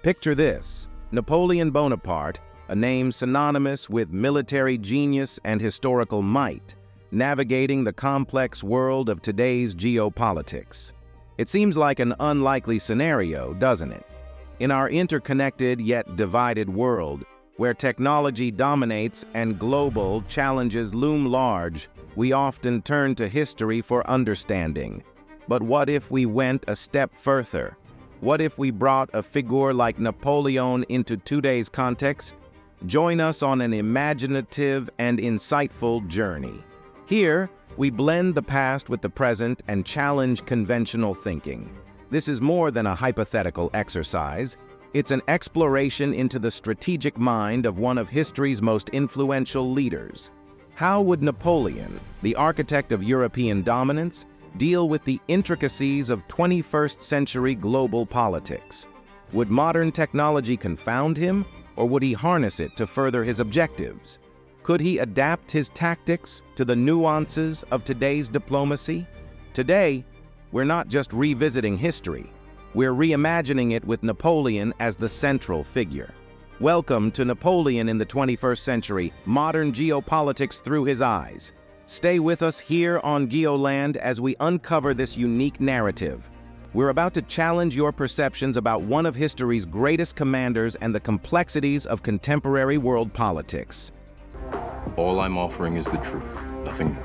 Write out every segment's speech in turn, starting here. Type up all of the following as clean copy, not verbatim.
Picture this: Napoleon Bonaparte, a name synonymous with military genius and historical might, navigating the complex world of today's geopolitics. It seems like an unlikely scenario, doesn't it? In our interconnected yet divided world, where technology dominates and global challenges loom large, we often turn to history for understanding. But what if we went a step further? What if we brought a figure like Napoleon into today's context? Join us on an imaginative and insightful journey. Here, we blend the past with the present and challenge conventional thinking. This is more than a hypothetical exercise. It's an exploration into the strategic mind of one of history's most influential leaders. How would Napoleon, the architect of European dominance, deal with the intricacies of 21st century global politics? Would modern technology confound him, or would he harness it to further his objectives? Could he adapt his tactics to the nuances of today's diplomacy? Today, we're not just revisiting history, we're reimagining it with Napoleon as the central figure. Welcome to Napoleon in the 21st Century, Modern Geopolitics Through His Eyes. Stay with us here on Geoland as we uncover this unique narrative. We're about to challenge your perceptions about one of history's greatest commanders and the complexities of contemporary world politics. All I'm offering is the truth, nothing more.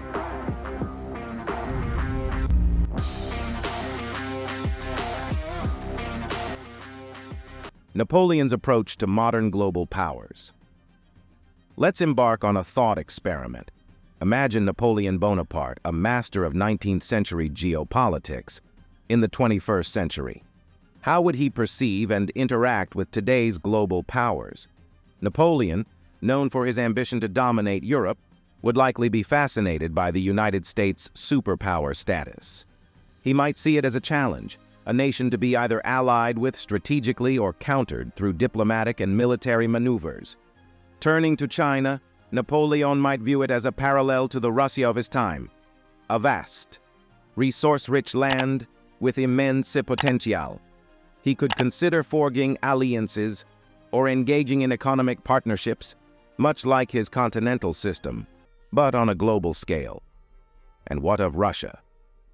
Napoleon's approach to modern global powers. Let's embark on a thought experiment. Imagine Napoleon Bonaparte, a master of 19th century geopolitics, in the 21st century. How would he perceive and interact with today's global powers? Napoleon, known for his ambition to dominate Europe, would likely be fascinated by the United States' superpower status. He might see it as a challenge, a nation to be either allied with strategically or countered through diplomatic and military maneuvers. Turning to China, Napoleon might view it as a parallel to the Russia of his time, a vast, resource-rich land with immense potential. He could consider forging alliances or engaging in economic partnerships, much like his continental system, but on a global scale. And what of Russia,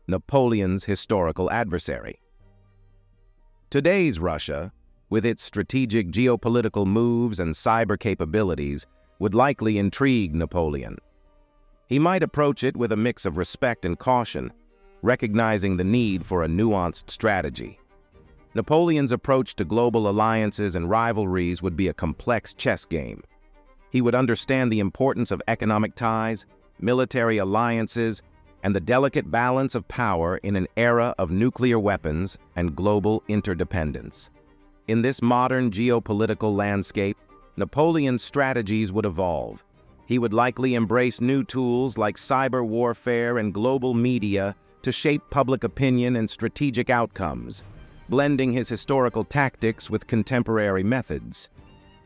Napoleon's historical adversary? Today's Russia, with its strategic geopolitical moves and cyber capabilities, would likely intrigue Napoleon. He might approach it with a mix of respect and caution, recognizing the need for a nuanced strategy. Napoleon's approach to global alliances and rivalries would be a complex chess game. He would understand the importance of economic ties, military alliances, and the delicate balance of power in an era of nuclear weapons and global interdependence. In this modern geopolitical landscape, Napoleon's strategies would evolve. He would likely embrace new tools like cyber warfare and global media to shape public opinion and strategic outcomes, blending his historical tactics with contemporary methods.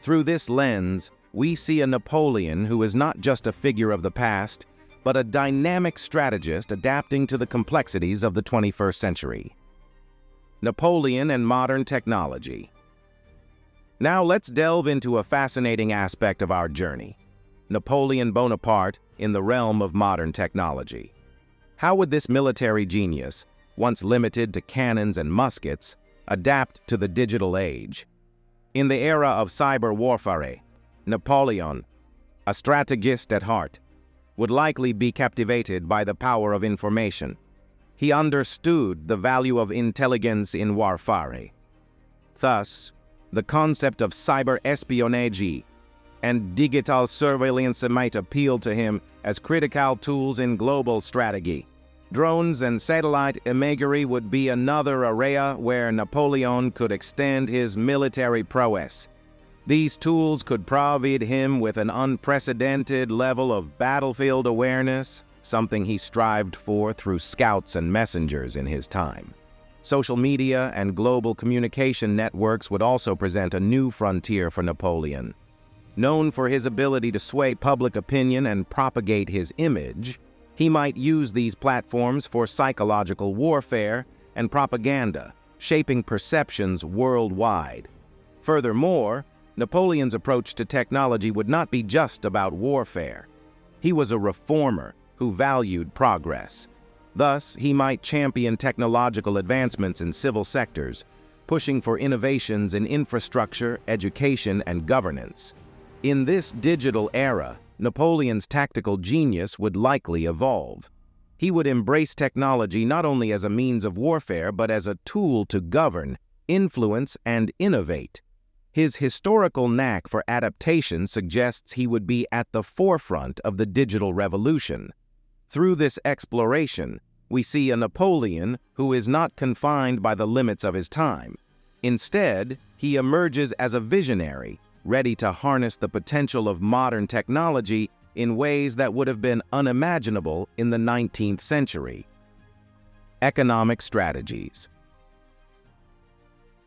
Through this lens, we see a Napoleon who is not just a figure of the past, but a dynamic strategist adapting to the complexities of the 21st century. Napoleon and Modern Technology. Now let's delve into a fascinating aspect of our journey: Napoleon Bonaparte in the realm of modern technology. How would this military genius, once limited to cannons and muskets, adapt to the digital age? In the era of cyber warfare, Napoleon, a strategist at heart, would likely be captivated by the power of information. He understood the value of intelligence in warfare. Thus, the concept of cyber espionage and digital surveillance might appeal to him as critical tools in global strategy. Drones and satellite imagery would be another area where Napoleon could extend his military prowess. These tools could provide him with an unprecedented level of battlefield awareness, something he strived for through scouts and messengers in his time. Social media and global communication networks would also present a new frontier for Napoleon. Known for his ability to sway public opinion and propagate his image, he might use these platforms for psychological warfare and propaganda, shaping perceptions worldwide. Furthermore, Napoleon's approach to technology would not be just about warfare. He was a reformer who valued progress. Thus, he might champion technological advancements in civil sectors, pushing for innovations in infrastructure, education, and governance. In this digital era, Napoleon's tactical genius would likely evolve. He would embrace technology not only as a means of warfare, but as a tool to govern, influence, and innovate. His historical knack for adaptation suggests he would be at the forefront of the digital revolution. Through this exploration, we see a Napoleon who is not confined by the limits of his time. Instead, he emerges as a visionary, ready to harness the potential of modern technology in ways that would have been unimaginable in the 19th century. Economic strategies.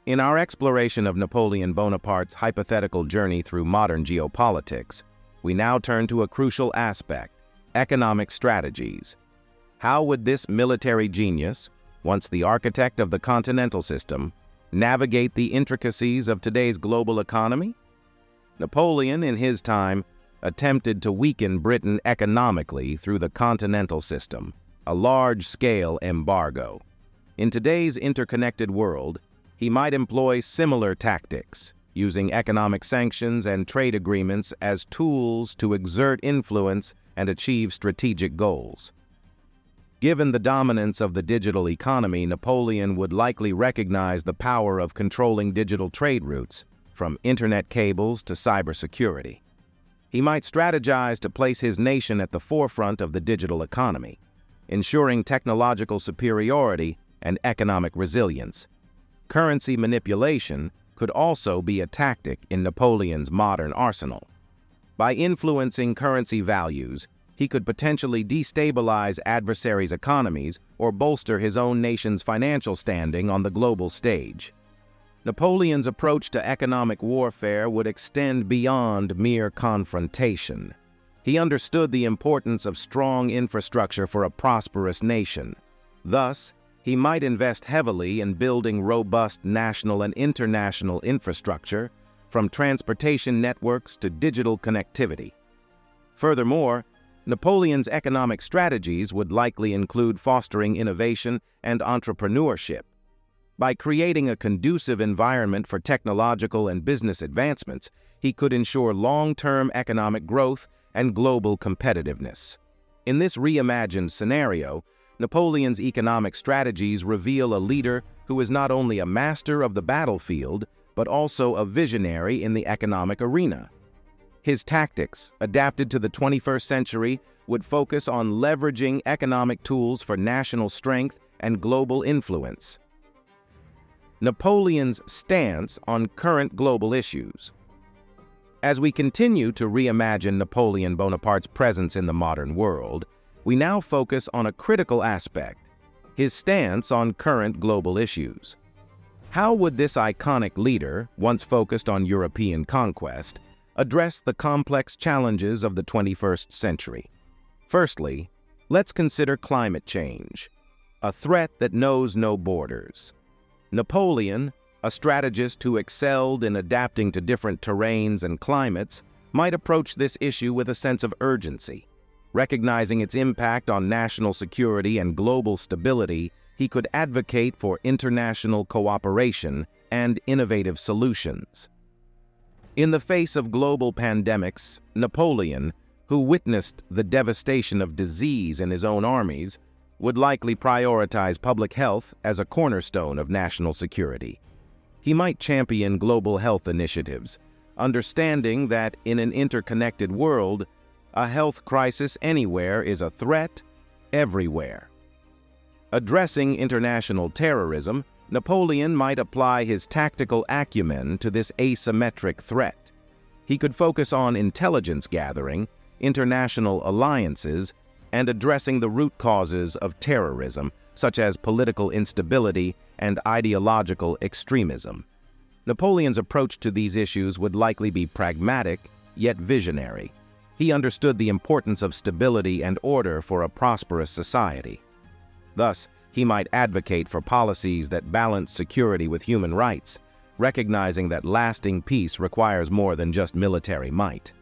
In our exploration of Napoleon Bonaparte's hypothetical journey through modern geopolitics, we now turn to a crucial aspect: economic strategies. How would this military genius, once the architect of the continental system, navigate the intricacies of today's global economy? Napoleon, in his time, attempted to weaken Britain economically through the continental system, a large-scale embargo. In today's interconnected world, he might employ similar tactics, using economic sanctions and trade agreements as tools to exert influence and achieve strategic goals. Given the dominance of the digital economy, Napoleon would likely recognize the power of controlling digital trade routes, from internet cables to cybersecurity. He might strategize to place his nation at the forefront of the digital economy, ensuring technological superiority and economic resilience. Currency manipulation could also be a tactic in Napoleon's modern arsenal. By influencing currency values, he could potentially destabilize adversaries' economies or bolster his own nation's financial standing on the global stage. Napoleon's approach to economic warfare would extend beyond mere confrontation. He understood the importance of strong infrastructure for a prosperous nation. Thus, he might invest heavily in building robust national and international infrastructure, from transportation networks to digital connectivity. Furthermore, Napoleon's economic strategies would likely include fostering innovation and entrepreneurship. By creating a conducive environment for technological and business advancements, he could ensure long-term economic growth and global competitiveness. In this reimagined scenario, Napoleon's economic strategies reveal a leader who is not only a master of the battlefield, but also a visionary in the economic arena. His tactics, adapted to the 21st century, would focus on leveraging economic tools for national strength and global influence. Napoleon's stance on current global issues. As we continue to reimagine Napoleon Bonaparte's presence in the modern world, we now focus on a critical aspect: his stance on current global issues. How would this iconic leader, once focused on European conquest, address the complex challenges of the 21st century? Firstly, let's consider climate change, a threat that knows no borders. Napoleon, a strategist who excelled in adapting to different terrains and climates, might approach this issue with a sense of urgency. Recognizing its impact on national security and global stability, he could advocate for international cooperation and innovative solutions. In the face of global pandemics, Napoleon, who witnessed the devastation of disease in his own armies, would likely prioritize public health as a cornerstone of national security. He might champion global health initiatives, understanding that in an interconnected world, a health crisis anywhere is a threat everywhere. Addressing international terrorism, Napoleon might apply his tactical acumen to this asymmetric threat. He could focus on intelligence gathering, international alliances, and addressing the root causes of terrorism, such as political instability and ideological extremism. Napoleon's approach to these issues would likely be pragmatic, yet visionary. He understood the importance of stability and order for a prosperous society. Thus, he might advocate for policies that balance security with human rights, recognizing that lasting peace requires more than just military might.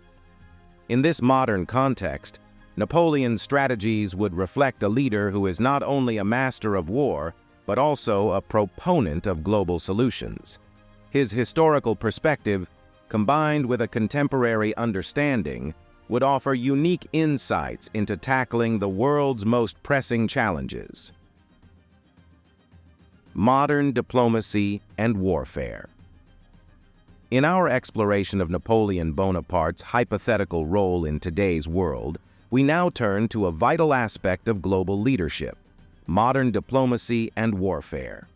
In this modern context, Napoleon's strategies would reflect a leader who is not only a master of war, but also a proponent of global solutions. His historical perspective, combined with a contemporary understanding, would offer unique insights into tackling the world's most pressing challenges. Modern diplomacy and warfare. In our exploration of Napoleon Bonaparte's hypothetical role in today's world, we now turn to a vital aspect of global leadership: modern diplomacy and warfare.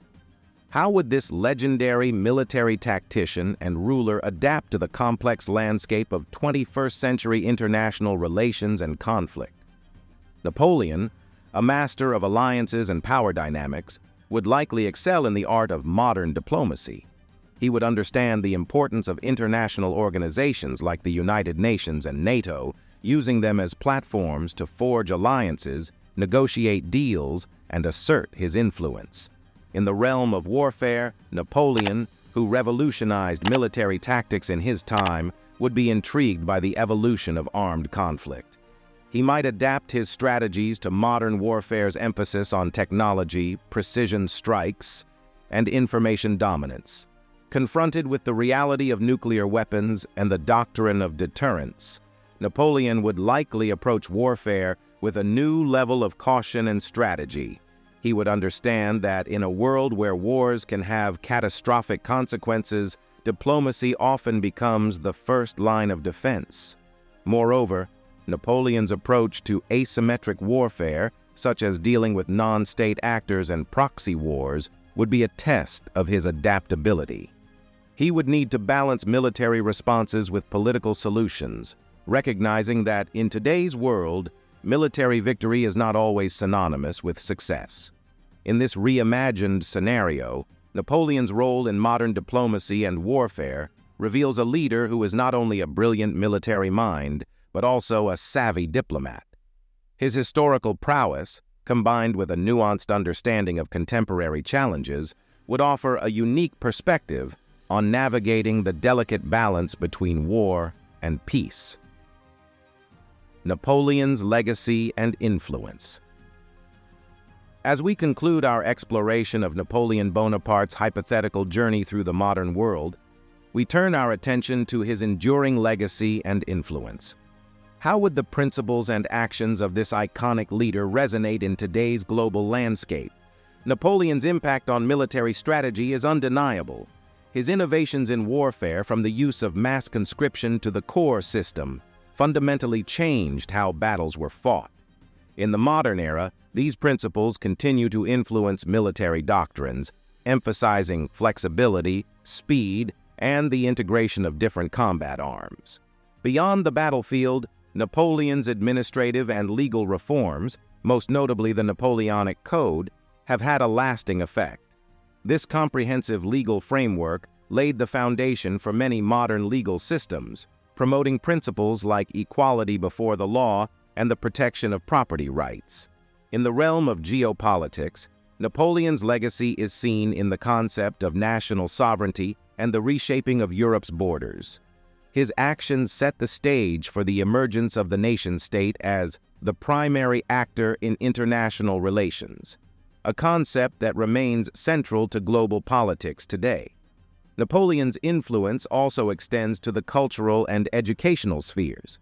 How would this legendary military tactician and ruler adapt to the complex landscape of 21st century international relations and conflict? Napoleon, a master of alliances and power dynamics, would likely excel in the art of modern diplomacy. He would understand the importance of international organizations like the United Nations and NATO, using them as platforms to forge alliances, negotiate deals, and assert his influence. In the realm of warfare, Napoleon, who revolutionized military tactics in his time, would be intrigued by the evolution of armed conflict. He might adapt his strategies to modern warfare's emphasis on technology, precision strikes, and information dominance. Confronted with the reality of nuclear weapons and the doctrine of deterrence, Napoleon would likely approach warfare with a new level of caution and strategy. He would understand that in a world where wars can have catastrophic consequences, diplomacy often becomes the first line of defense. Moreover, Napoleon's approach to asymmetric warfare, such as dealing with non-state actors and proxy wars, would be a test of his adaptability. He would need to balance military responses with political solutions, recognizing that in today's world, military victory is not always synonymous with success. In this reimagined scenario, Napoleon's role in modern diplomacy and warfare reveals a leader who is not only a brilliant military mind, but also a savvy diplomat. His historical prowess, combined with a nuanced understanding of contemporary challenges, would offer a unique perspective on navigating the delicate balance between war and peace. Napoleon's legacy and influence. As we conclude our exploration of Napoleon Bonaparte's hypothetical journey through the modern world, we turn our attention to his enduring legacy and influence. How would the principles and actions of this iconic leader resonate in today's global landscape? Napoleon's impact on military strategy is undeniable. His innovations in warfare, from the use of mass conscription to the core system, fundamentally changed how battles were fought. In the modern era, these principles continue to influence military doctrines, emphasizing flexibility, speed, and the integration of different combat arms. Beyond the battlefield, Napoleon's administrative and legal reforms, most notably the Napoleonic Code, have had a lasting effect. This comprehensive legal framework laid the foundation for many modern legal systems, promoting principles like equality before the law and the protection of property rights. In the realm of geopolitics, Napoleon's legacy is seen in the concept of national sovereignty and the reshaping of Europe's borders. His actions set the stage for the emergence of the nation-state as the primary actor in international relations, a concept that remains central to global politics today. Napoleon's influence also extends to the cultural and educational spheres.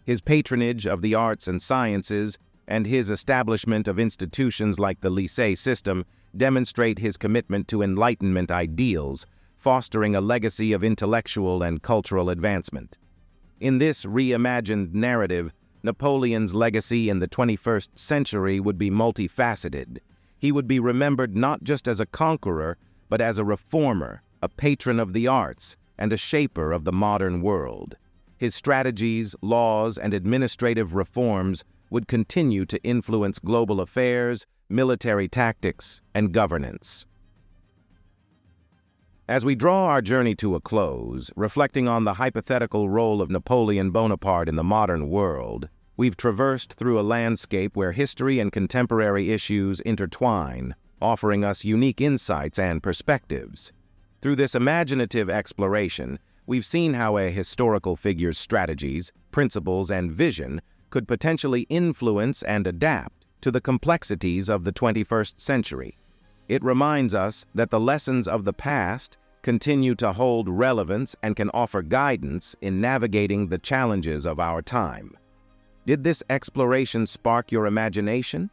His patronage of the arts and sciences and his establishment of institutions like the lycée system demonstrate his commitment to Enlightenment ideals, fostering a legacy of intellectual and cultural advancement. In this reimagined narrative, Napoleon's legacy in the 21st century would be multifaceted. He would be remembered not just as a conqueror, but as a reformer, a patron of the arts, and a shaper of the modern world. His strategies, laws, and administrative reforms would continue to influence global affairs, military tactics, and governance. As we draw our journey to a close, reflecting on the hypothetical role of Napoleon Bonaparte in the modern world, we've traversed through a landscape where history and contemporary issues intertwine, offering us unique insights and perspectives. Through this imaginative exploration, we've seen how a historical figure's strategies, principles, and vision could potentially influence and adapt to the complexities of the 21st century. It reminds us that the lessons of the past continue to hold relevance and can offer guidance in navigating the challenges of our time. Did this exploration spark your imagination?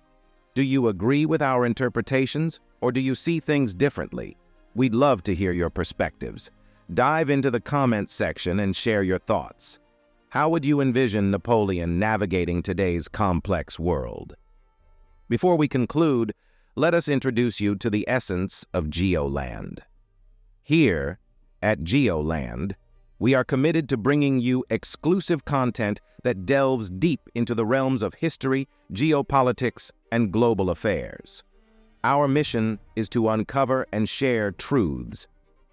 Do you agree with our interpretations, or do you see things differently? We'd love to hear your perspectives. Dive into the comments section and share your thoughts. How would you envision Napoleon navigating today's complex world? Before we conclude, let us introduce you to the essence of Geoland. Here, at Geoland, we are committed to bringing you exclusive content that delves deep into the realms of history, geopolitics, and global affairs. Our mission is to uncover and share truths,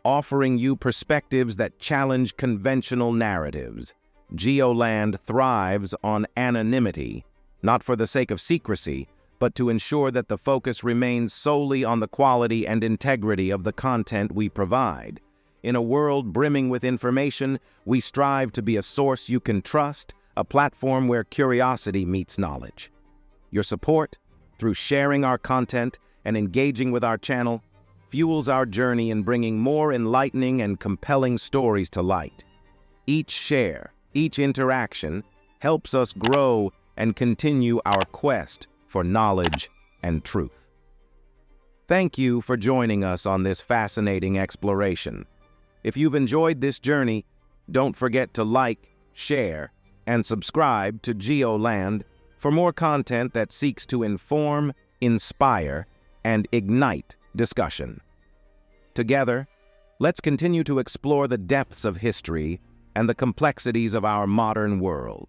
offering you perspectives that challenge conventional narratives. Geoland thrives on anonymity, not for the sake of secrecy, but to ensure that the focus remains solely on the quality and integrity of the content we provide. In a world brimming with information, we strive to be a source you can trust, a platform where curiosity meets knowledge. Your support, through sharing our content and engaging with our channel, fuels our journey in bringing more enlightening and compelling stories to light. Each share, each interaction, helps us grow and continue our quest for knowledge and truth. Thank you for joining us on this fascinating exploration. If you've enjoyed this journey, don't forget to like, share, and subscribe to Geoland for more content that seeks to inform, inspire, and ignite discussion. Together, let's continue to explore the depths of history and the complexities of our modern world.